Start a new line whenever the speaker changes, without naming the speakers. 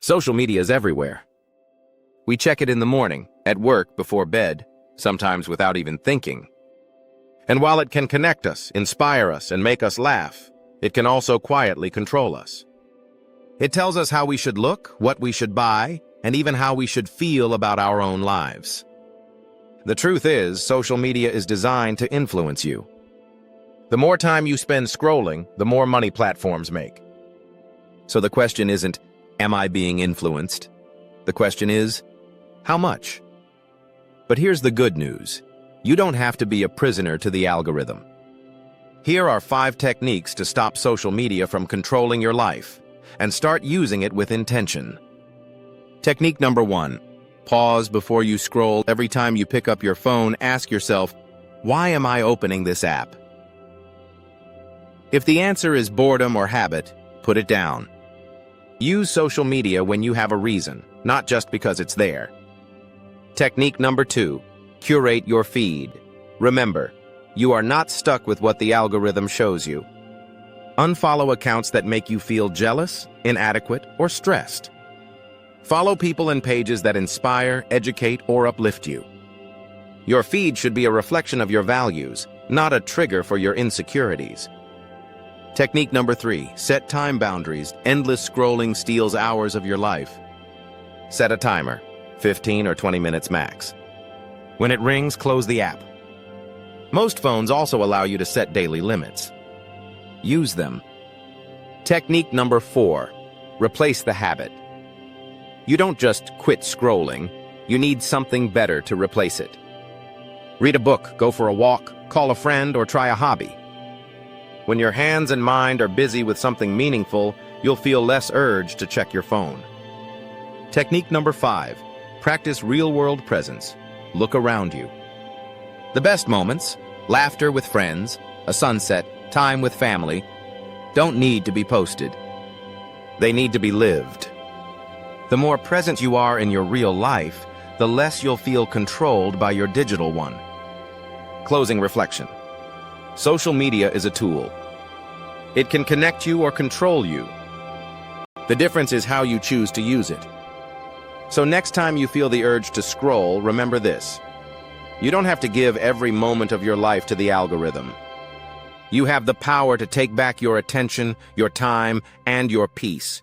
Social media is everywhere. We check it in the morning, at work, before bed, sometimes without even thinking. And while it can connect us, inspire us, and make us laugh, it can also quietly control us. It tells us how we should look, what we should buy, and even how we should feel about our own lives. The truth is, social media is designed to influence you. The more time you spend scrolling, the more money platforms make. So the question isn't, am I being influenced? The question is, how much? But here's the good news. You don't have to be a prisoner to the algorithm. Here are 5 techniques to stop social media from controlling your life and start using it with intention. Technique number 1. Pause before you scroll. Every time you pick up your phone, ask yourself, why am I opening this app? If the answer is boredom or habit, put it down. Use social media when you have a reason, not just because it's there. Technique number 2. Curate your feed. Remember, you are not stuck with what the algorithm shows you. Unfollow accounts that make you feel jealous, inadequate, or stressed. Follow people and pages that inspire, educate, or uplift you. Your feed should be a reflection of your values, not a trigger for your insecurities. Technique number 3. Set time boundaries. Endless scrolling steals hours of your life. Set a timer, 15 or 20 minutes max. When it rings, close the app. Most phones also allow you to set daily limits. Use them. Technique number 4. Replace the habit. You don't just quit scrolling, you need something better to replace it. Read a book, go for a walk, call a friend, or try a hobby. When your hands and mind are busy with something meaningful, you'll feel less urge to check your phone. Technique number 5. Practice real-world presence. Look around you. The best moments, laughter with friends, a sunset, time with family, don't need to be posted. They need to be lived. The more present you are in your real life, the less you'll feel controlled by your digital one. Closing reflection. Social media is a tool. It can connect you or control you. The difference is how you choose to use it. So next time you feel the urge to scroll, remember this. You don't have to give every moment of your life to the algorithm. You have the power to take back your attention, your time, and your peace.